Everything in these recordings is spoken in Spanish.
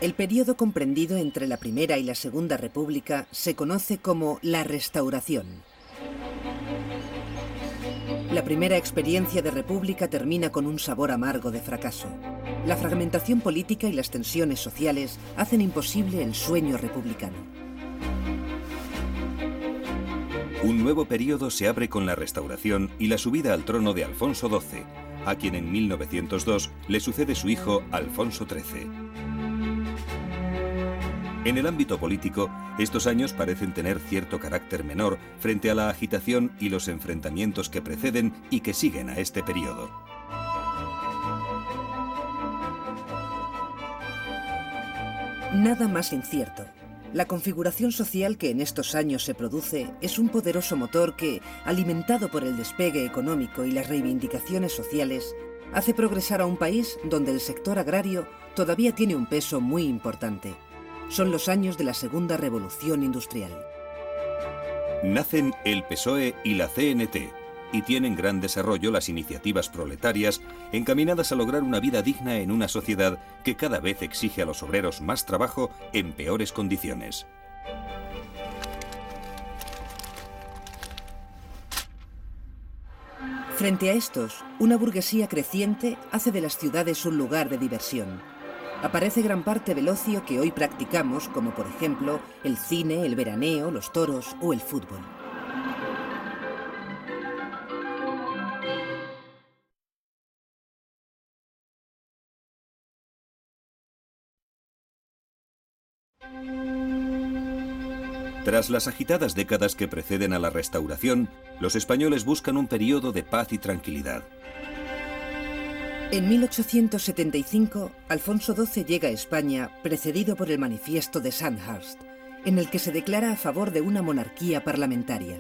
El período comprendido entre la Primera y la Segunda República se conoce como la Restauración. La primera experiencia de república termina con un sabor amargo de fracaso. La fragmentación política y las tensiones sociales hacen imposible el sueño republicano. Un nuevo período se abre con la Restauración y la subida al trono de Alfonso XII, a quien en 1902 le sucede su hijo Alfonso XIII. En el ámbito político, estos años parecen tener cierto carácter menor frente a la agitación y los enfrentamientos que preceden y que siguen a este periodo. Nada más incierto. La configuración social que en estos años se produce es un poderoso motor que, alimentado por el despegue económico y las reivindicaciones sociales, hace progresar a un país donde el sector agrario todavía tiene un peso muy importante. Son los años de la Segunda Revolución Industrial. Nacen el PSOE y la CNT y tienen gran desarrollo las iniciativas proletarias encaminadas a lograr una vida digna en una sociedad que cada vez exige a los obreros más trabajo en peores condiciones. Frente a estos, una burguesía creciente hace de las ciudades un lugar de diversión. Aparece gran parte del ocio que hoy practicamos, como por ejemplo el cine, el veraneo, los toros o el fútbol. Tras las agitadas décadas que preceden a la Restauración, los españoles buscan un periodo de paz y tranquilidad. En 1875, Alfonso XII llega a España precedido por el Manifiesto de Sandhurst, en el que se declara a favor de una monarquía parlamentaria.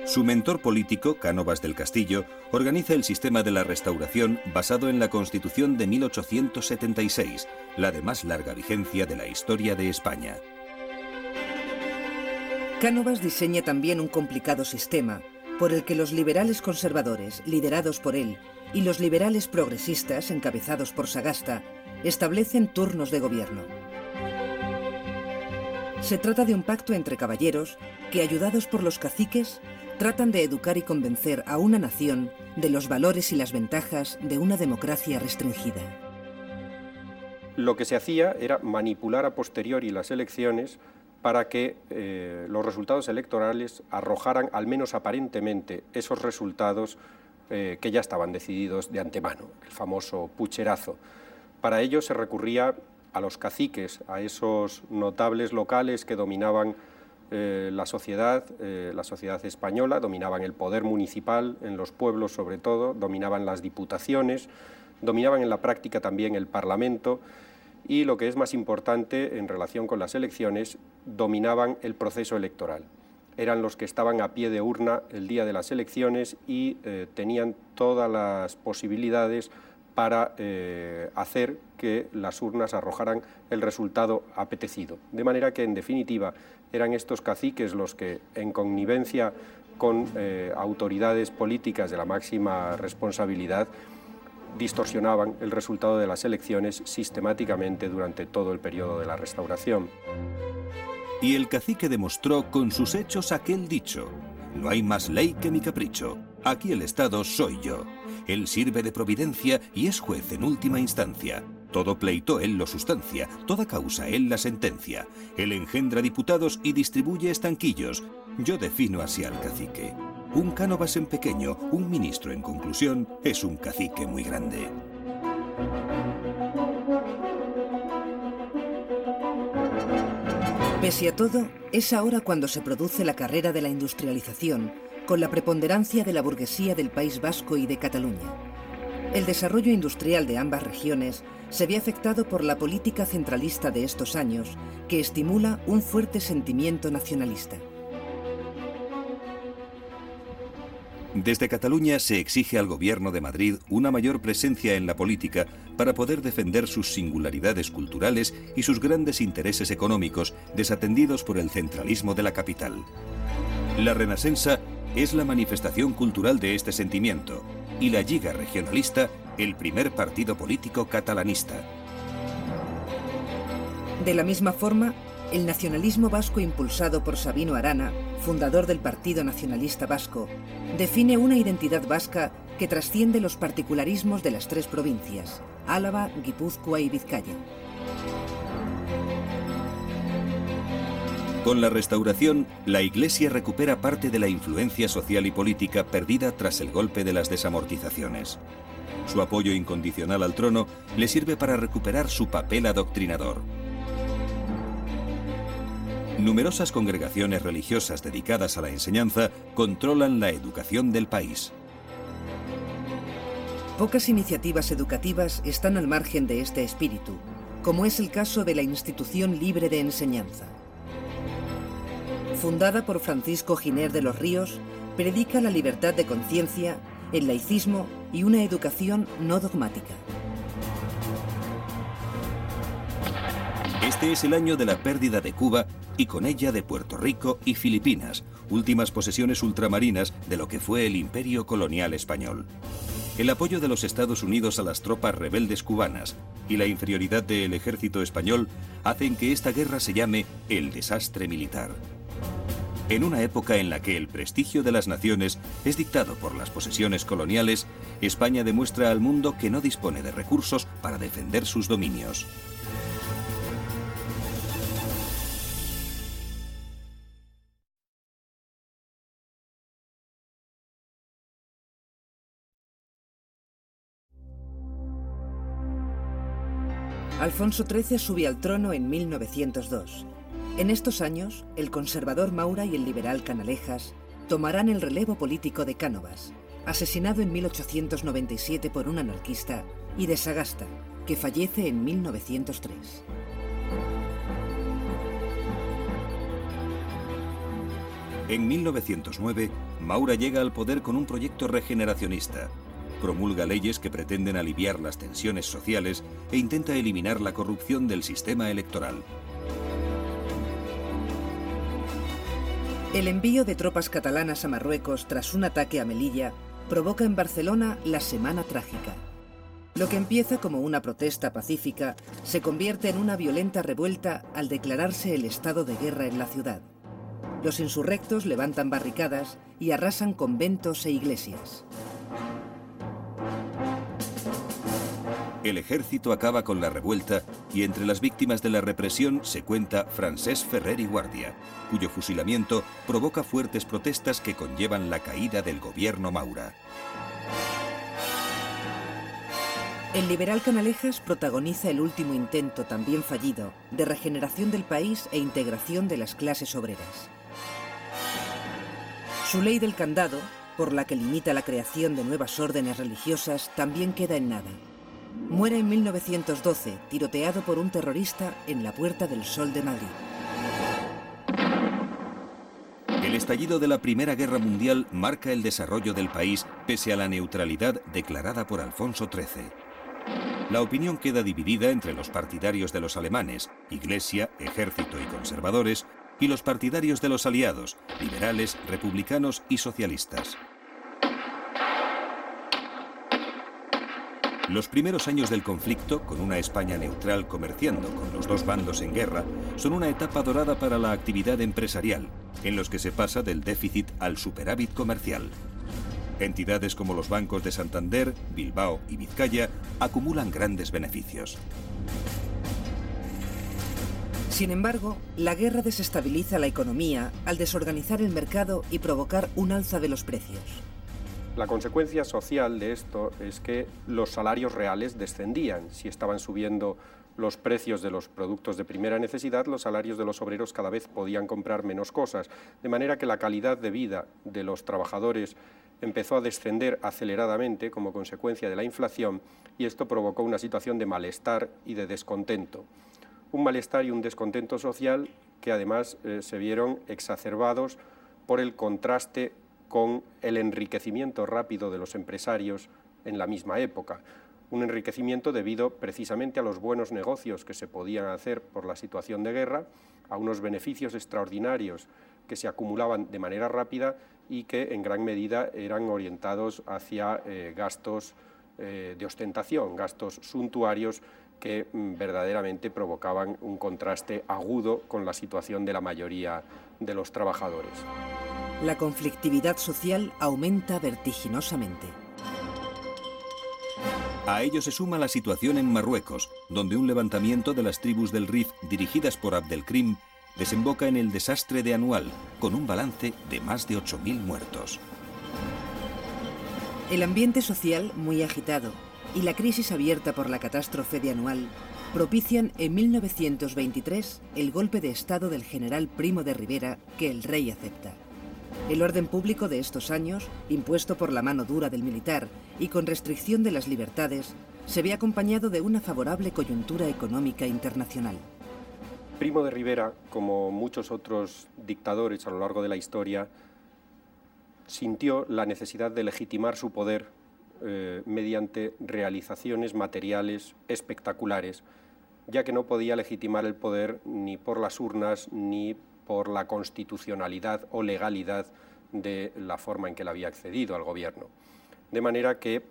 Su mentor político, Cánovas del Castillo, organiza el sistema de la Restauración basado en la Constitución de 1876, la de más larga vigencia de la historia de España. Cánovas diseña también un complicado sistema por el que los liberales conservadores, liderados por él, y los liberales progresistas, encabezados por Sagasta, establecen turnos de gobierno. Se trata de un pacto entre caballeros que, ayudados por los caciques, tratan de educar y convencer a una nación de los valores y las ventajas de una democracia restringida. Lo que se hacía era manipular a posteriori las elecciones para que los resultados electorales arrojaran, al menos aparentemente, esos resultados que ya estaban decididos de antemano, el famoso pucherazo. Para ello se recurría a los caciques, a esos notables locales que dominaban la sociedad española, dominaban el poder municipal en los pueblos sobre todo, dominaban las diputaciones, dominaban en la práctica también el Parlamento y, lo que es más importante en relación con las elecciones, dominaban el proceso electoral. Eran los que estaban a pie de urna el día de las elecciones y tenían todas las posibilidades para hacer que las urnas arrojaran el resultado apetecido. De manera que, en definitiva, eran estos caciques los que, en connivencia con autoridades políticas de la máxima responsabilidad, distorsionaban el resultado de las elecciones sistemáticamente durante todo el periodo de la Restauración. Y el cacique demostró con sus hechos aquel dicho: no hay más ley que mi capricho, aquí el Estado soy yo. Él sirve de providencia y es juez en última instancia. Todo pleito él lo sustancia, toda causa él la sentencia. Él engendra diputados y distribuye estanquillos. Yo defino así al cacique: un Cánovas en pequeño, un ministro en conclusión, es un cacique muy grande. Pese a todo, es ahora cuando se produce la carrera de la industrialización, con la preponderancia de la burguesía del País Vasco y de Cataluña. El desarrollo industrial de ambas regiones se ve afectado por la política centralista de estos años, que estimula un fuerte sentimiento nacionalista. Desde Cataluña se exige al gobierno de Madrid una mayor presencia en la política para poder defender sus singularidades culturales y sus grandes intereses económicos desatendidos por el centralismo de la capital. La Renascença es la manifestación cultural de este sentimiento y la Lliga Regionalista el primer partido político catalanista. De la misma forma, el nacionalismo vasco impulsado por Sabino Arana, fundador del Partido Nacionalista Vasco, define una identidad vasca que trasciende los particularismos de las tres provincias, Álava, Guipúzcoa y Vizcaya. Con la Restauración, la Iglesia recupera parte de la influencia social y política perdida tras el golpe de las desamortizaciones. Su apoyo incondicional al trono le sirve para recuperar su papel adoctrinador. Numerosas congregaciones religiosas dedicadas a la enseñanza controlan la educación del país. Pocas iniciativas educativas están al margen de este espíritu, como es el caso de la Institución Libre de Enseñanza. Fundada por Francisco Giner de los Ríos, predica la libertad de conciencia, el laicismo y una educación no dogmática. Este es el año de la pérdida de Cuba y con ella de Puerto Rico y Filipinas, últimas posesiones ultramarinas de lo que fue el imperio colonial español. El apoyo de los Estados Unidos a las tropas rebeldes cubanas y la inferioridad del ejército español hacen que esta guerra se llame el desastre militar. En una época en la que el prestigio de las naciones es dictado por las posesiones coloniales, España demuestra al mundo que no dispone de recursos para defender sus dominios. Alfonso XIII sube al trono en 1902. En estos años, el conservador Maura y el liberal Canalejas tomarán el relevo político de Cánovas, asesinado en 1897 por un anarquista, y de Sagasta, que fallece en 1903. En 1909, Maura llega al poder con un proyecto regeneracionista. Promulga leyes que pretenden aliviar las tensiones sociales e intenta eliminar la corrupción del sistema electoral. El envío de tropas catalanas a Marruecos tras un ataque a Melilla provoca en Barcelona la Semana Trágica. Lo que empieza como una protesta pacífica se convierte en una violenta revuelta al declararse el estado de guerra en la ciudad. Los insurrectos levantan barricadas y arrasan conventos e iglesias. El ejército acaba con la revuelta y entre las víctimas de la represión se cuenta Francesc Ferrer i Guàrdia, cuyo fusilamiento provoca fuertes protestas que conllevan la caída del gobierno Maura. El liberal Canalejas protagoniza el último intento, también fallido, de regeneración del país e integración de las clases obreras. Su ley del candado, por la que limita la creación de nuevas órdenes religiosas, también queda en nada. Muere en 1912, tiroteado por un terrorista en la Puerta del Sol de Madrid. El estallido de la Primera Guerra Mundial marca el desarrollo del país pese a la neutralidad declarada por Alfonso XIII. La opinión queda dividida entre los partidarios de los alemanes, Iglesia, ejército y conservadores, y los partidarios de los aliados, liberales, republicanos y socialistas. Los primeros años del conflicto, con una España neutral comerciando con los dos bandos en guerra, son una etapa dorada para la actividad empresarial, en los que se pasa del déficit al superávit comercial. Entidades como los bancos de Santander, Bilbao y Vizcaya acumulan grandes beneficios. Sin embargo, la guerra desestabiliza la economía al desorganizar el mercado y provocar un alza de los precios. La consecuencia social de esto es que los salarios reales descendían. Si estaban subiendo los precios de los productos de primera necesidad, los salarios de los obreros cada vez podían comprar menos cosas, de manera que la calidad de vida de los trabajadores empezó a descender aceleradamente como consecuencia de la inflación y esto provocó una situación de malestar y de descontento. Un malestar y un descontento social que además se vieron exacerbados por el contraste con el enriquecimiento rápido de los empresarios en la misma época. Un enriquecimiento debido precisamente a los buenos negocios que se podían hacer por la situación de guerra, a unos beneficios extraordinarios que se acumulaban de manera rápida y que en gran medida eran orientados hacia gastos de ostentación, gastos suntuarios que verdaderamente provocaban un contraste agudo con la situación de la mayoría de los trabajadores. La conflictividad social aumenta vertiginosamente. A ello se suma la situación en Marruecos, donde un levantamiento de las tribus del Rif dirigidas por Abdelkrim desemboca en el desastre de Anual, con un balance de más de 8.000 muertos. El ambiente social, muy agitado, y la crisis abierta por la catástrofe de Anual propician en 1923 el golpe de estado del general Primo de Rivera, que el rey acepta. El orden público de estos años, impuesto por la mano dura del militar y con restricción de las libertades, se ve acompañado de una favorable coyuntura económica internacional. Primo de Rivera, como muchos otros dictadores a lo largo de la historia, sintió la necesidad de legitimar su poder mediante realizaciones materiales espectaculares, ya que no podía legitimar el poder ni por las urnas ni por la constitucionalidad o legalidad de la forma en que él había accedido al gobierno. De manera que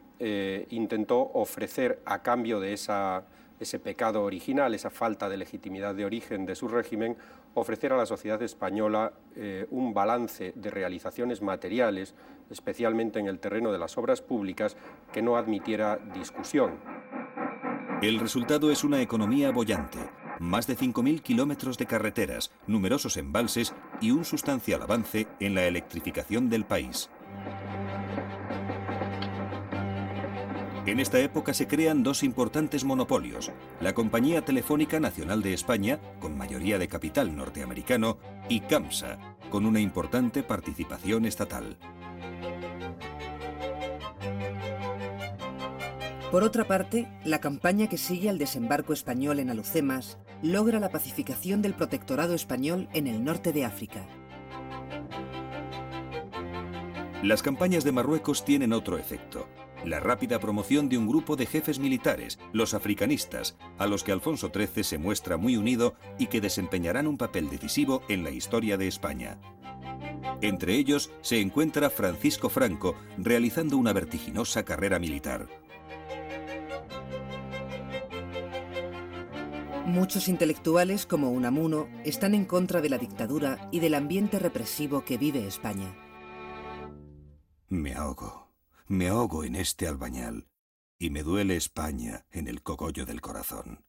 intentó ofrecer, a cambio de ese pecado original, esa falta de legitimidad de origen de su régimen, ofrecer a la sociedad española un balance de realizaciones materiales, especialmente en el terreno de las obras públicas, que no admitiera discusión. El resultado es una economía boyante, más de 5.000 kilómetros de carreteras, numerosos embalses y un sustancial avance en la electrificación del país. En esta época se crean dos importantes monopolios, la Compañía Telefónica Nacional de España, con mayoría de capital norteamericano, y CAMSA, con una importante participación estatal. Por otra parte, la campaña que sigue al desembarco español en Alhucemas logra la pacificación del protectorado español en el norte de África. Las campañas de Marruecos tienen otro efecto: la rápida promoción de un grupo de jefes militares, los africanistas, a los que Alfonso XIII se muestra muy unido y que desempeñarán un papel decisivo en la historia de España. Entre ellos se encuentra Francisco Franco, realizando una vertiginosa carrera militar. Muchos intelectuales, como Unamuno, están en contra de la dictadura y del ambiente represivo que vive España. Me ahogo en este albañal y me duele España en el cogollo del corazón.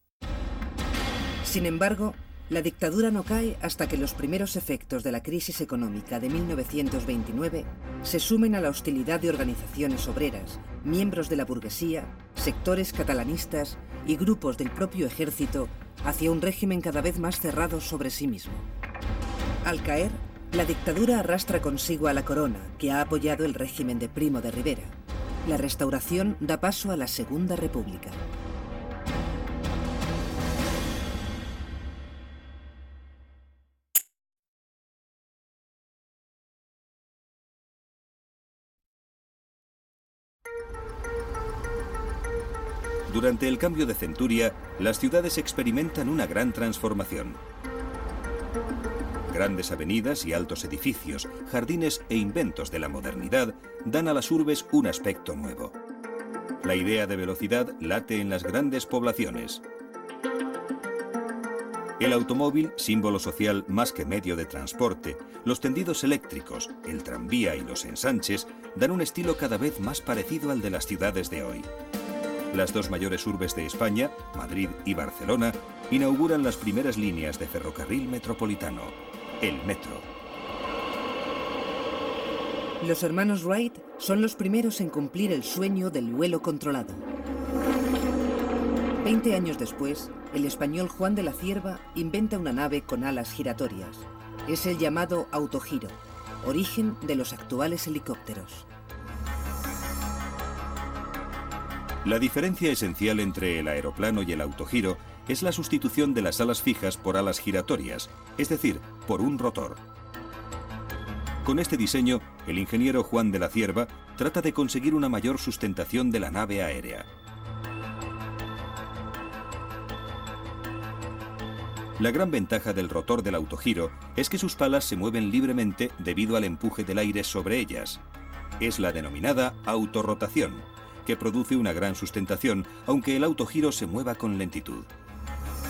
Sin embargo, la dictadura no cae hasta que los primeros efectos de la crisis económica de 1929 se sumen a la hostilidad de organizaciones obreras, miembros de la burguesía, sectores catalanistas y grupos del propio ejército hacia un régimen cada vez más cerrado sobre sí mismo. Al caer, la dictadura arrastra consigo a la corona, que ha apoyado el régimen de Primo de Rivera. La restauración da paso a la Segunda República. Durante el cambio de centuria, las ciudades experimentan una gran transformación. Grandes avenidas y altos edificios, jardines e inventos de la modernidad dan a las urbes un aspecto nuevo. La idea de velocidad late en las grandes poblaciones. El automóvil, símbolo social más que medio de transporte, los tendidos eléctricos, el tranvía y los ensanches dan un estilo cada vez más parecido al de las ciudades de hoy. Las dos mayores urbes de España, Madrid y Barcelona, inauguran las primeras líneas de ferrocarril metropolitano, el metro. Los hermanos Wright son los primeros en cumplir el sueño del vuelo controlado. 20 años después, el español Juan de la Cierva inventa una nave con alas giratorias. Es el llamado autogiro, origen de los actuales helicópteros. La diferencia esencial entre el aeroplano y el autogiro es la sustitución de las alas fijas por alas giratorias, es decir, por un rotor. Con este diseño, el ingeniero Juan de la Cierva trata de conseguir una mayor sustentación de la nave aérea. La gran ventaja del rotor del autogiro es que sus palas se mueven libremente debido al empuje del aire sobre ellas. Es la denominada autorrotación, que produce una gran sustentación, aunque el autogiro se mueva con lentitud.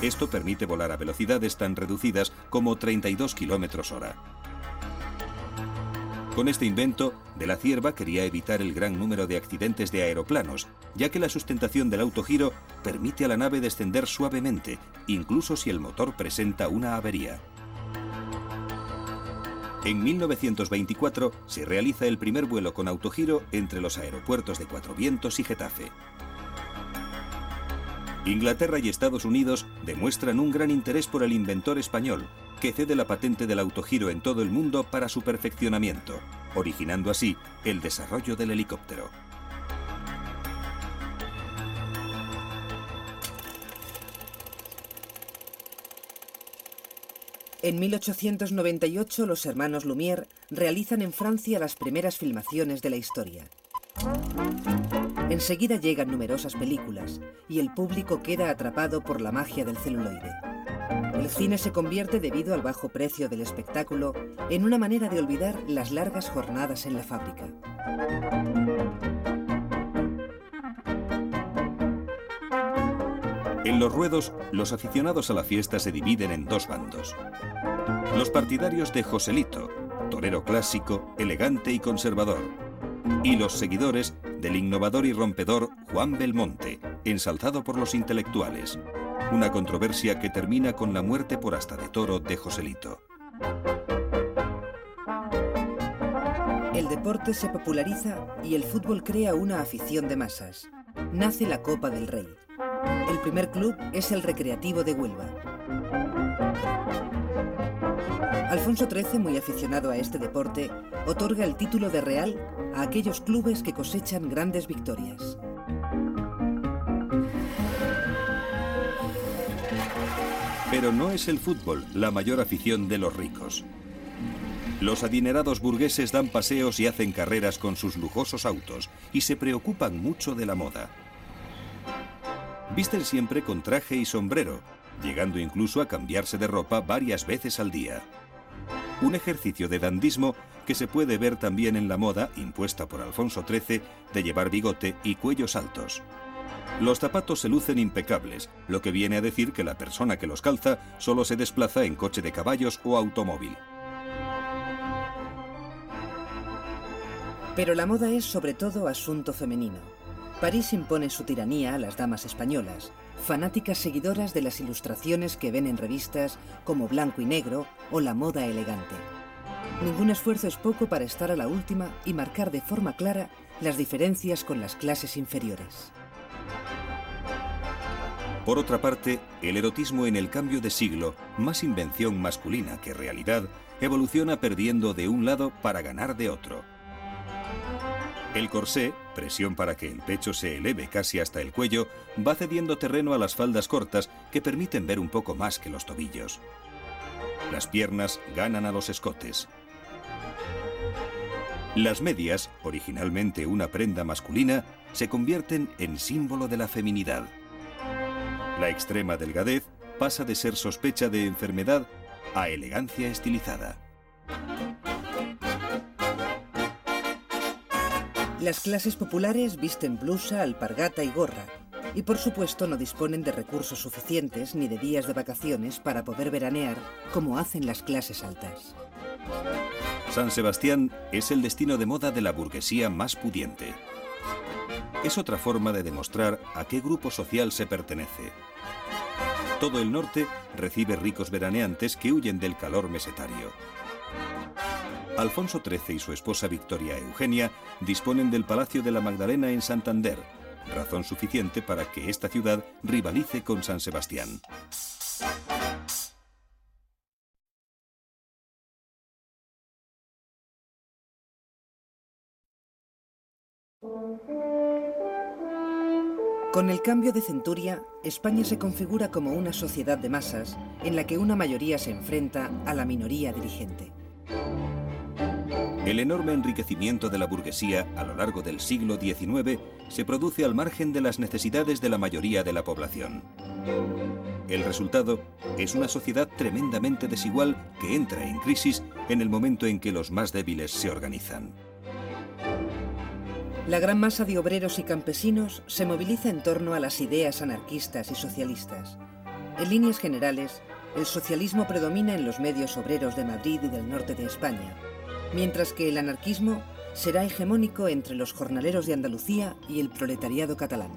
Esto permite volar a velocidades tan reducidas como 32 km/h. Con este invento, de la Cierva quería evitar el gran número de accidentes de aeroplanos, ya que la sustentación del autogiro permite a la nave descender suavemente, incluso si el motor presenta una avería. En 1924 se realiza el primer vuelo con autogiro entre los aeropuertos de Cuatro Vientos y Getafe. Inglaterra y Estados Unidos demuestran un gran interés por el inventor español, que cede la patente del autogiro en todo el mundo para su perfeccionamiento, originando así el desarrollo del helicóptero. En 1898 los hermanos Lumière realizan en Francia las primeras filmaciones de la historia. Enseguida llegan numerosas películas y el público queda atrapado por la magia del celuloide. El cine se convierte, debido al bajo precio del espectáculo, en una manera de olvidar las largas jornadas en la fábrica. En los ruedos, los aficionados a la fiesta se dividen en dos bandos. Los partidarios de Joselito, torero clásico, elegante y conservador, y los seguidores del innovador y rompedor Juan Belmonte, ensalzado por los intelectuales. Una controversia que termina con la muerte por asta de toro de Joselito. El deporte se populariza y el fútbol crea una afición de masas. Nace la Copa del Rey. El primer club es el Recreativo de Huelva. Alfonso XIII, muy aficionado a este deporte, otorga el título de Real a aquellos clubes que cosechan grandes victorias. Pero no es el fútbol la mayor afición de los ricos. Los adinerados burgueses dan paseos y hacen carreras con sus lujosos autos y se preocupan mucho de la moda. Visten siempre con traje y sombrero, llegando incluso a cambiarse de ropa varias veces al día. Un ejercicio de dandismo que se puede ver también en la moda impuesta por Alfonso XIII de llevar bigote y cuellos altos. Los zapatos se lucen impecables, lo que viene a decir que la persona que los calza solo se desplaza en coche de caballos o automóvil. Pero la moda es sobre todo asunto femenino. París impone su tiranía a las damas españolas, fanáticas seguidoras de las ilustraciones que ven en revistas como Blanco y Negro o La Moda Elegante. Ningún esfuerzo es poco para estar a la última y marcar de forma clara las diferencias con las clases inferiores. Por otra parte, el erotismo en el cambio de siglo, más invención masculina que realidad, evoluciona perdiendo de un lado para ganar de otro. El corsé, presión para que el pecho se eleve casi hasta el cuello, va cediendo terreno a las faldas cortas que permiten ver un poco más que los tobillos. Las piernas ganan a los escotes. Las medias, originalmente una prenda masculina, se convierten en símbolo de la feminidad. La extrema delgadez pasa de ser sospecha de enfermedad a elegancia estilizada. Las clases populares visten blusa, alpargata y gorra, y por supuesto no disponen de recursos suficientes ni de días de vacaciones para poder veranear como hacen las clases altas. San Sebastián es el destino de moda de la burguesía más pudiente. Es otra forma de demostrar a qué grupo social se pertenece. Todo el norte recibe ricos veraneantes que huyen del calor mesetario. Alfonso XIII y su esposa Victoria Eugenia disponen del Palacio de la Magdalena en Santander, razón suficiente para que esta ciudad rivalice con San Sebastián. Con el cambio de centuria, España se configura como una sociedad de masas en la que una mayoría se enfrenta a la minoría dirigente. El enorme enriquecimiento de la burguesía a lo largo del siglo XIX se produce al margen de las necesidades de la mayoría de la población. El resultado es una sociedad tremendamente desigual que entra en crisis en el momento en que los más débiles se organizan. La gran masa de obreros y campesinos se moviliza en torno a las ideas anarquistas y socialistas. En líneas generales, el socialismo predomina en los medios obreros de Madrid y del norte de España, mientras que el anarquismo será hegemónico entre los jornaleros de Andalucía y el proletariado catalán.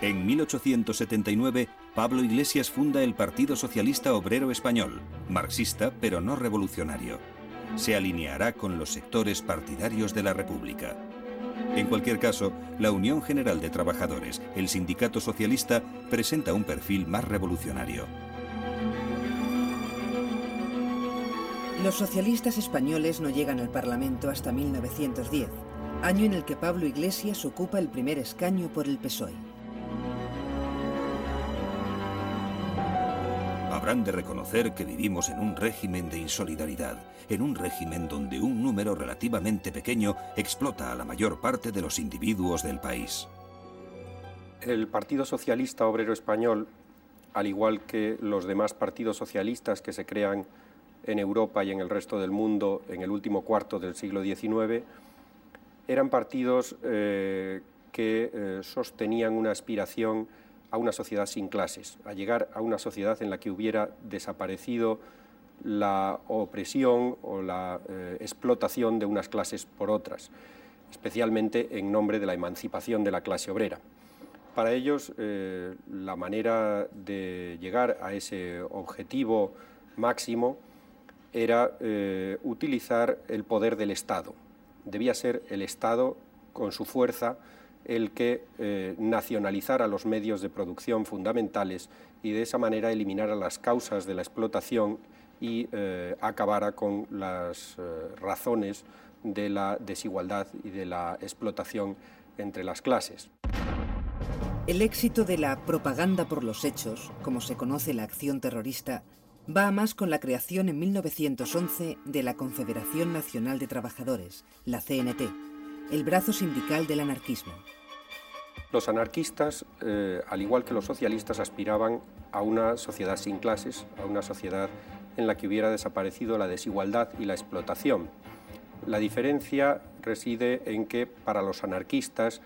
En 1879, Pablo Iglesias funda el Partido Socialista Obrero Español, marxista pero no revolucionario. Se alineará con los sectores partidarios de la República. En cualquier caso, la Unión General de Trabajadores, el Sindicato Socialista, presenta un perfil más revolucionario. Los socialistas españoles no llegan al Parlamento hasta 1910, año en el que Pablo Iglesias ocupa el primer escaño por el PSOE. Habrán de reconocer que vivimos en un régimen de insolidaridad, en un régimen donde un número relativamente pequeño explota a la mayor parte de los individuos del país. El Partido Socialista Obrero Español, al igual que los demás partidos socialistas que se crean en Europa y en el resto del mundo en el último cuarto del siglo XIX, eran partidos que sostenían una aspiración a una sociedad sin clases, a llegar a una sociedad en la que hubiera desaparecido la opresión o la explotación de unas clases por otras, especialmente en nombre de la emancipación de la clase obrera. Para ellos, la manera de llegar a ese objetivo máximo era utilizar el poder del Estado. Debía ser el Estado, con su fuerza, el que nacionalizara los medios de producción fundamentales y de esa manera eliminara las causas de la explotación y acabara con las razones de la desigualdad y de la explotación entre las clases. El éxito de la propaganda por los hechos, como se conoce la acción terrorista, va a más con la creación en 1911 de la Confederación Nacional de Trabajadores, la CNT, el brazo sindical del anarquismo. Los anarquistas, al igual que los socialistas, aspiraban a una sociedad sin clases, a una sociedad en la que hubiera desaparecido la desigualdad y la explotación. La diferencia reside en que para los anarquistas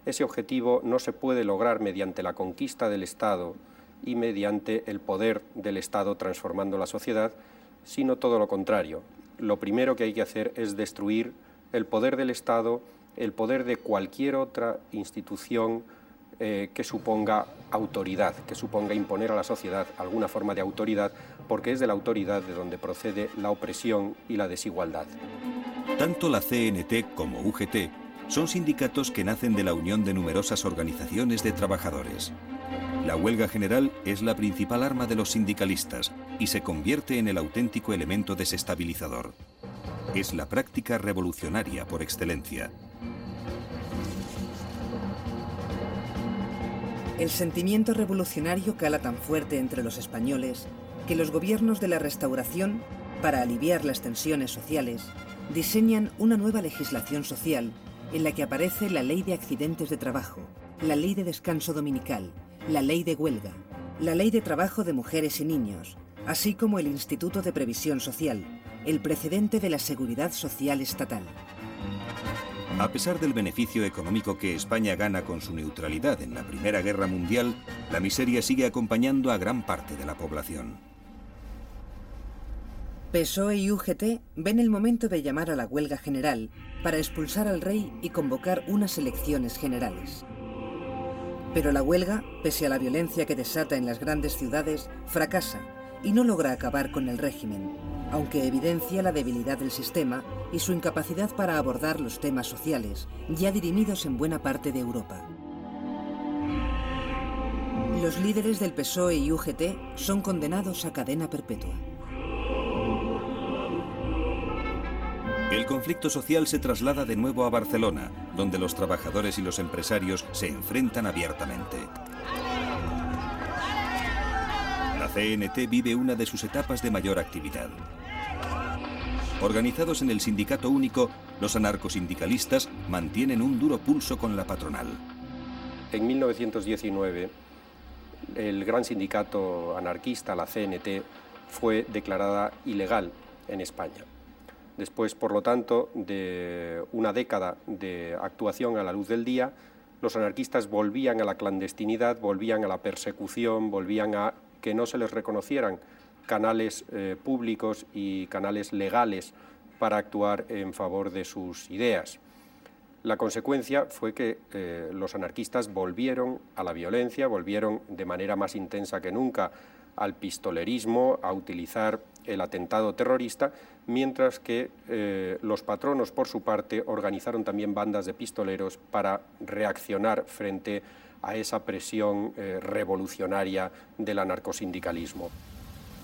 ese objetivo no se puede lograr mediante la conquista del Estado y mediante el poder del Estado transformando la sociedad, sino todo lo contrario. Lo primero que hay que hacer es destruir el poder del Estado, el poder de cualquier otra institución que suponga autoridad, que suponga imponer a la sociedad alguna forma de autoridad, porque es de la autoridad de donde procede la opresión y la desigualdad. Tanto la CNT como UGT son sindicatos que nacen de la unión de numerosas organizaciones de trabajadores. La huelga general es la principal arma de los sindicalistas y se convierte en el auténtico elemento desestabilizador. Es la práctica revolucionaria por excelencia. El sentimiento revolucionario cala tan fuerte entre los españoles que los gobiernos de la Restauración, para aliviar las tensiones sociales, diseñan una nueva legislación social en la que aparece la Ley de Accidentes de Trabajo, la Ley de Descanso Dominical, la Ley de Huelga, la Ley de Trabajo de Mujeres y Niños, así como el Instituto de Previsión Social, el precedente de la Seguridad Social Estatal. A pesar del beneficio económico que España gana con su neutralidad en la Primera Guerra Mundial, la miseria sigue acompañando a gran parte de la población. PSOE y UGT ven el momento de llamar a la huelga general para expulsar al rey y convocar unas elecciones generales. Pero la huelga, pese a la violencia que desata en las grandes ciudades, fracasa y no logra acabar con el régimen, aunque evidencia la debilidad del sistema y su incapacidad para abordar los temas sociales, ya dirimidos en buena parte de Europa. Los líderes del PSOE y UGT son condenados a cadena perpetua. El conflicto social se traslada de nuevo a Barcelona, donde los trabajadores y los empresarios se enfrentan abiertamente. La CNT vive una de sus etapas de mayor actividad. Organizados en el Sindicato Único, los anarcosindicalistas mantienen un duro pulso con la patronal. En 1919, el gran sindicato anarquista, la CNT, fue declarada ilegal en España. Después, por lo tanto, de una década de actuación a la luz del día, los anarquistas volvían a la clandestinidad, volvían a la persecución, volvían a que no se les reconocieran canales públicos y canales legales para actuar en favor de sus ideas. La consecuencia fue que los anarquistas volvieron a la violencia, volvieron de manera más intensa que nunca al pistolerismo, a utilizar el atentado terrorista, mientras que los patronos, por su parte, organizaron también bandas de pistoleros para reaccionar frente a esa presión revolucionaria del anarcosindicalismo.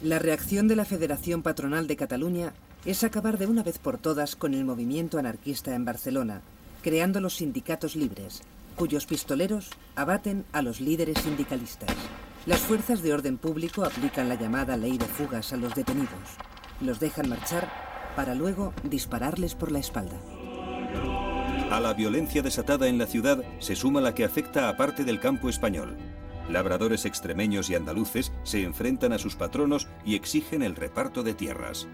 La reacción de la Federación Patronal de Cataluña es acabar de una vez por todas con el movimiento anarquista en Barcelona, creando los sindicatos libres, cuyos pistoleros abaten a los líderes sindicalistas. Las fuerzas de orden público aplican la llamada ley de fugas a los detenidos. Los dejan marchar para luego dispararles por la espalda. A la violencia desatada en la ciudad se suma la que afecta a parte del campo español. Labradores extremeños y andaluces se enfrentan a sus patronos y exigen el reparto de tierras.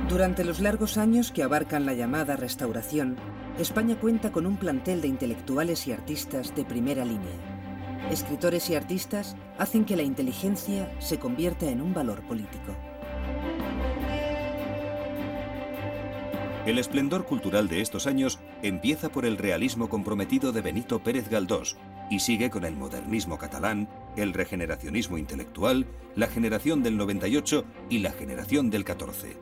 Durante los largos años que abarcan la llamada Restauración, España cuenta con un plantel de intelectuales y artistas de primera línea. Escritores y artistas hacen que la inteligencia se convierta en un valor político. El esplendor cultural de estos años empieza por el realismo comprometido de Benito Pérez Galdós y sigue con el modernismo catalán, el regeneracionismo intelectual, la generación del 98 y la generación del 14.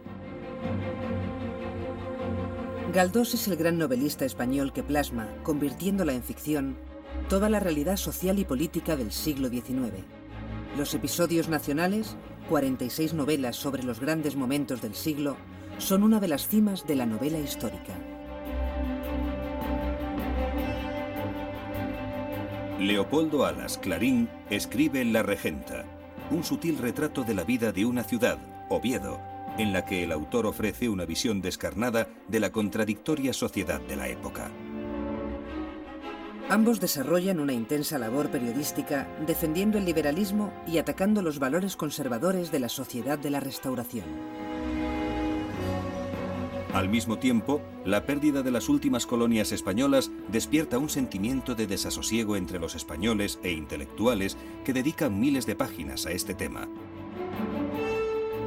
Galdós es el gran novelista español que plasma, convirtiéndola en ficción, toda la realidad social y política del siglo XIX. Los episodios nacionales, 46 novelas sobre los grandes momentos del siglo, son una de las cimas de la novela histórica. Leopoldo Alas Clarín escribe La Regenta, un sutil retrato de la vida de una ciudad, Oviedo, en la que el autor ofrece una visión descarnada de la contradictoria sociedad de la época. Ambos desarrollan una intensa labor periodística defendiendo el liberalismo y atacando los valores conservadores de la sociedad de la Restauración. Al mismo tiempo, la pérdida de las últimas colonias españolas despierta un sentimiento de desasosiego entre los españoles e intelectuales que dedican miles de páginas a este tema.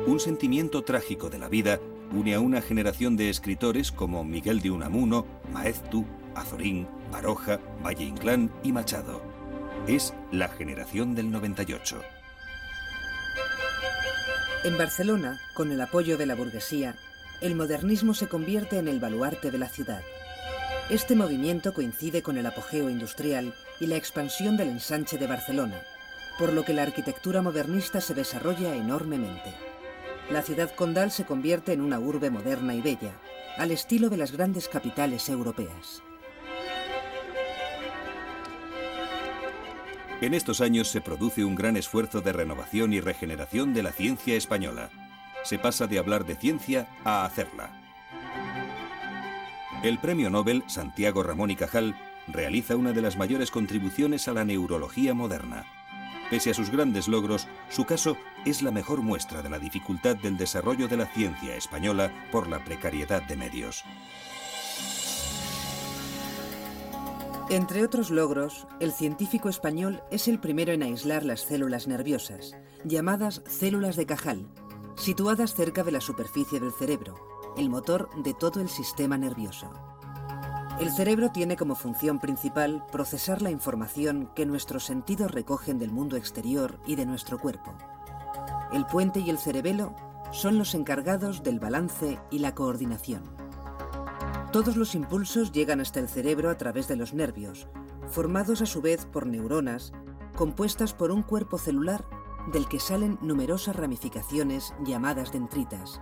Un sentimiento trágico de la vida une a una generación de escritores como Miguel de Unamuno, Maeztu, Azorín, Baroja, Valle Inclán y Machado. Es la generación del 98. En Barcelona, con el apoyo de la burguesía, el modernismo se convierte en el baluarte de la ciudad. Este movimiento coincide con el apogeo industrial y la expansión del ensanche de Barcelona, por lo que la arquitectura modernista se desarrolla enormemente. La ciudad condal se convierte en una urbe moderna y bella, al estilo de las grandes capitales europeas. En estos años se produce un gran esfuerzo de renovación y regeneración de la ciencia española. Se pasa de hablar de ciencia a hacerla. El premio Nobel Santiago Ramón y Cajal realiza una de las mayores contribuciones a la neurología moderna. Pese a sus grandes logros, su caso es la mejor muestra de la dificultad del desarrollo de la ciencia española por la precariedad de medios. Entre otros logros, el científico español es el primero en aislar las células nerviosas, llamadas células de Cajal, situadas cerca de la superficie del cerebro, el motor de todo el sistema nervioso. El cerebro tiene como función principal procesar la información que nuestros sentidos recogen del mundo exterior y de nuestro cuerpo. El puente y el cerebelo son los encargados del balance y la coordinación. Todos los impulsos llegan hasta el cerebro a través de los nervios, formados a su vez por neuronas, compuestas por un cuerpo celular del que salen numerosas ramificaciones llamadas dendritas,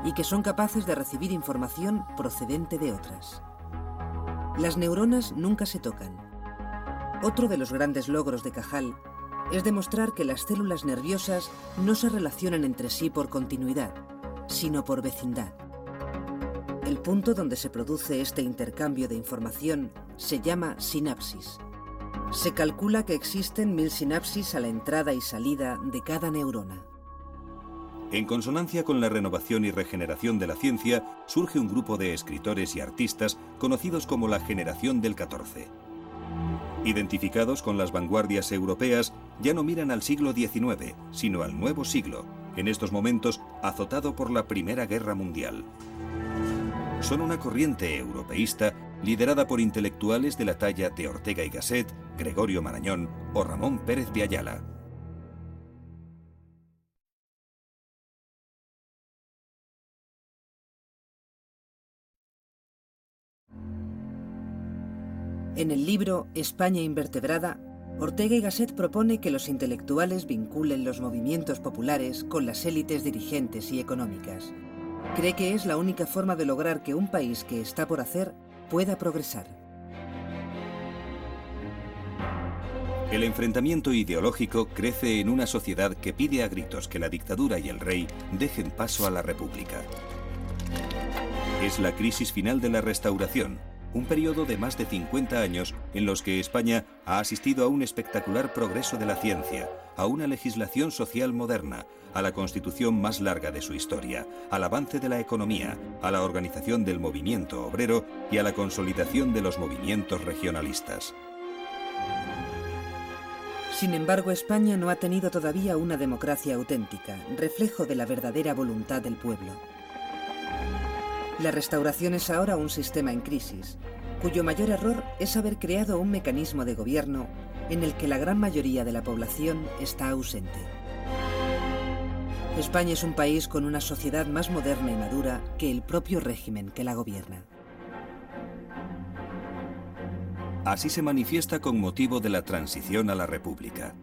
y que son capaces de recibir información procedente de otras. Las neuronas nunca se tocan. Otro de los grandes logros de Cajal es demostrar que las células nerviosas no se relacionan entre sí por continuidad, sino por vecindad. El punto donde se produce este intercambio de información se llama sinapsis. Se calcula que existen 1000 sinapsis a la entrada y salida de cada neurona. En consonancia con la renovación y regeneración de la ciencia, surge un grupo de escritores y artistas conocidos como la Generación del XIV. Identificados con las vanguardias europeas, ya no miran al siglo XIX, sino al nuevo siglo, en estos momentos azotado por la Primera Guerra Mundial. Son una corriente europeísta liderada por intelectuales de la talla de Ortega y Gasset, Gregorio Marañón o Ramón Pérez de Ayala. En el libro España invertebrada, Ortega y Gasset propone que los intelectuales vinculen los movimientos populares con las élites dirigentes y económicas. Cree que es la única forma de lograr que un país que está por hacer pueda progresar. El enfrentamiento ideológico crece en una sociedad que pide a gritos que la dictadura y el rey dejen paso a la república. Es la crisis final de la Restauración, un periodo de más de 50 años en los que España ha asistido a un espectacular progreso de la ciencia, a una legislación social moderna, a la constitución más larga de su historia, al avance de la economía, a la organización del movimiento obrero y a la consolidación de los movimientos regionalistas. Sin embargo, España no ha tenido todavía una democracia auténtica, reflejo de la verdadera voluntad del pueblo. La Restauración es ahora un sistema en crisis, cuyo mayor error es haber creado un mecanismo de gobierno en el que la gran mayoría de la población está ausente. España es un país con una sociedad más moderna y madura que el propio régimen que la gobierna. Así se manifiesta con motivo de la transición a la República.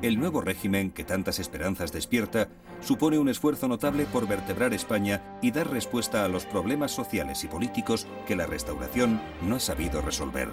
El nuevo régimen, que tantas esperanzas despierta, supone un esfuerzo notable por vertebrar España y dar respuesta a los problemas sociales y políticos que la Restauración no ha sabido resolver.